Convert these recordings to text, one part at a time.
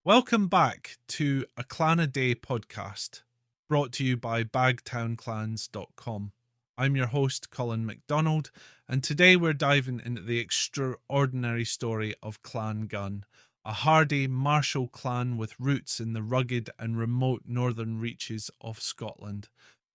Welcome back to a Clan a Day podcast brought to you by bagtownclans.com. I'm your host, Colin MacDonald, and today we're diving into the extraordinary story of Clan Gunn, a hardy, martial clan with roots in the rugged and remote northern reaches of Scotland.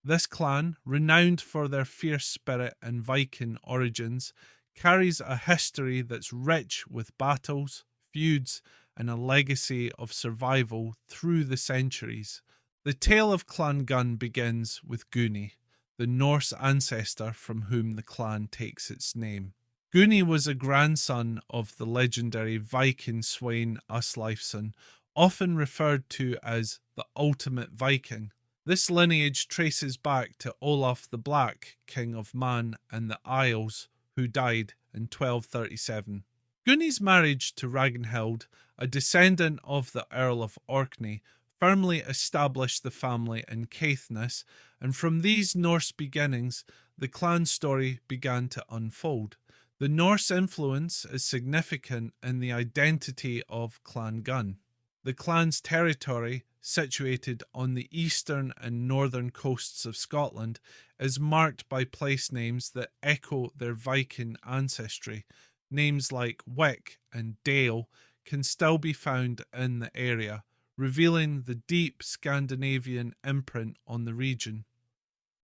This clan, renowned for their fierce spirit and Viking origins, carries a history that's rich with battles, feuds, and a legacy of survival through the centuries. The tale of Clan Gunn begins with Gunni, the Norse ancestor from whom the clan takes its name. Gunni was a grandson of the legendary Viking Sweyn Asleifsson, often referred to as the ultimate Viking. This lineage traces back to Olav the Black, King of Man and the Isles, who died in 1237. Gunni's marriage to Ragnhild, a descendant of the Earl of Orkney, firmly established the family in Caithness, and from these Norse beginnings, the clan story began to unfold. The Norse influence is significant in the identity of Clan Gunn. The clan's territory, situated on the eastern and northern coasts of Scotland, is marked by place names that echo their Viking ancestry. Names like Wick and Dale can still be found in the area, revealing the deep Scandinavian imprint on the region.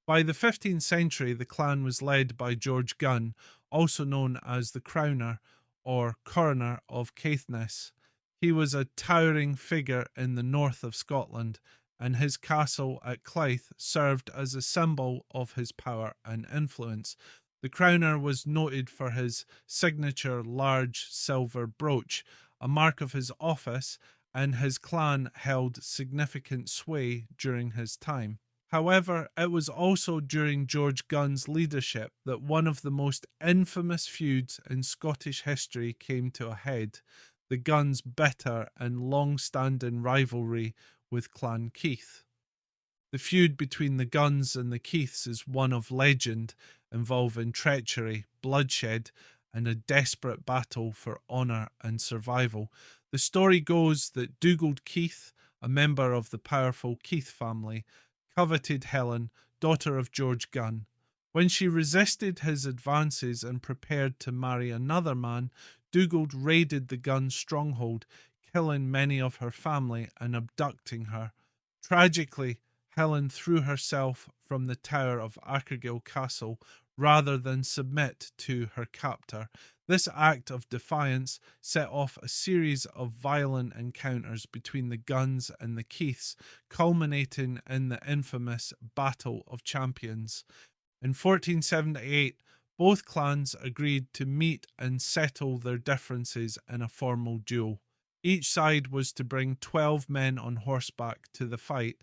By the 15th century, the clan was led by George Gunn, also known as the Crowner or Coroner of Caithness. He was a towering figure in the north of Scotland, and his castle at Clyth served as a symbol of his power and influence. The Crowner was noted for his signature large silver brooch, a mark of his office, and his clan held significant sway during his time. However, it was also during George Gunn's leadership that one of the most infamous feuds in Scottish history came to a head: the Gunn's bitter and long-standing rivalry with Clan Keith. The feud between the Gunns and the Keiths is one of legend, involving treachery, bloodshed, and a desperate battle for honour and survival. The story goes that Dugald Keith, a member of the powerful Keith family, coveted Helen, daughter of George Gunn. When she resisted his advances and prepared to marry another man, Dugald raided the Gunn stronghold, killing many of her family and abducting her. Tragically, Helen threw herself from the tower of Akergill Castle rather than submit to her captor. This act of defiance set off a series of violent encounters between the Gunns and the Keiths, culminating in the infamous Battle of Champions. In 1478, both clans agreed to meet and settle their differences in a formal duel. Each side was to bring 12 men on horseback to the fight,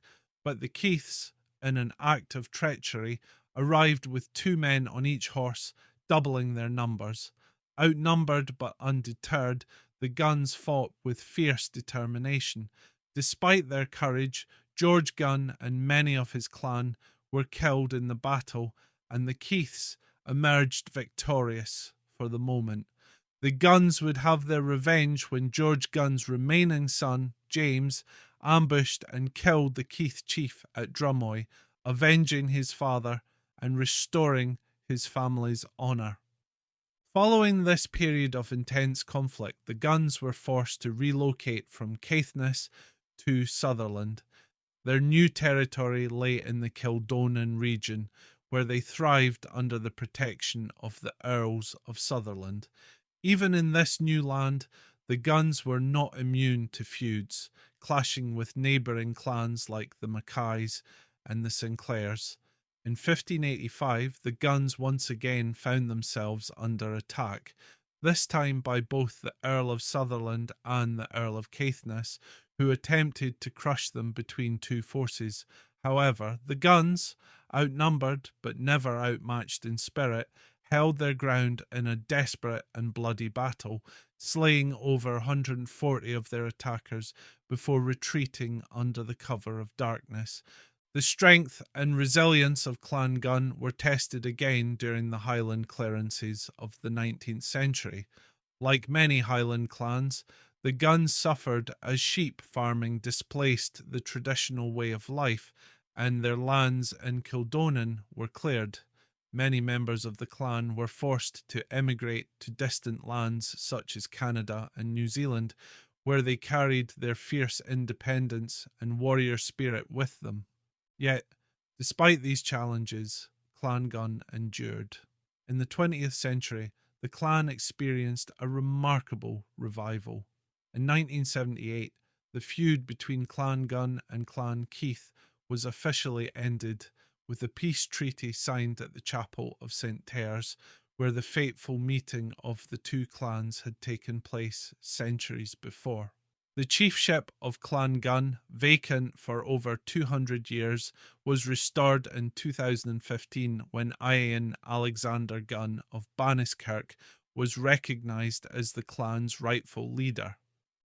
but the Keiths, in an act of treachery, arrived with 2 men on each horse, doubling their numbers. Outnumbered but undeterred, the Gunns fought with fierce determination. Despite their courage, George Gunn and many of his clan were killed in the battle, and the Keiths emerged victorious for the moment. The Gunns would have their revenge when George Gunn's remaining son, James, ambushed and killed the Keith chief at Drummoy, avenging his father and restoring his family's honour. Following this period of intense conflict, the Gunns were forced to relocate from Caithness to Sutherland. Their new territory lay in the Kildonan region, where they thrived under the protection of the Earls of Sutherland. Even in this new land, the Gunns were not immune to feuds, clashing with neighbouring clans like the Mackays and the Sinclairs. In 1585, the Gunns once again found themselves under attack, this time by both the Earl of Sutherland and the Earl of Caithness, who attempted to crush them between two forces. However, the Gunns, outnumbered but never outmatched in spirit, held their ground in a desperate and bloody battle, slaying over 140 of their attackers before retreating under the cover of darkness. The strength and resilience of Clan Gunn were tested again during the Highland clearances of the 19th century. Like many Highland clans, The Gunns suffered as sheep farming displaced the traditional way of life, and their lands in Kildonan were cleared. Many members of the clan were forced to emigrate to distant lands such as Canada and New Zealand, where they carried their fierce independence and warrior spirit with them. Yet, despite these challenges, Clan Gunn endured. In the 20th century, the clan experienced a remarkable revival. In 1978, the feud between Clan Gunn and Clan Keith was officially ended with a peace treaty signed at the chapel of St. Therese, where the fateful meeting of the two clans had taken place centuries before. The chiefship of Clan Gunn, vacant for over 200 years, was restored in 2015 when Ian Alexander Gunn of Banniskirk was recognised as the clan's rightful leader.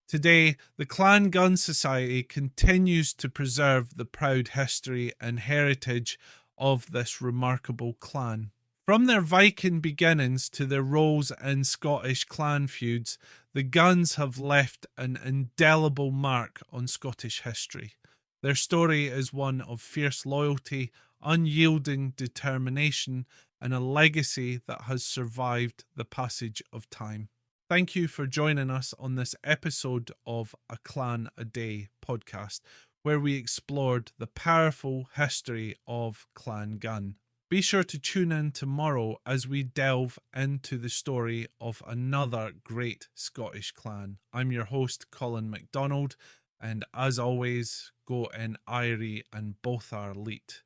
Today, the Clan Gunn Society continues to preserve the proud history and heritage of this remarkable clan. From their Viking beginnings to their roles in Scottish clan feuds, the Gunns have left an indelible mark on Scottish history. Their story is one of fierce loyalty, unyielding determination, and a legacy that has survived the passage of time. Thank you for joining us on this episode of A Clan a Day podcast, where we explored the powerful history of Clan Gunn. Be sure to tune in tomorrow as we delve into the story of another great Scottish clan. I'm your host, Colin MacDonald, and as always, go in Airy and both are leet.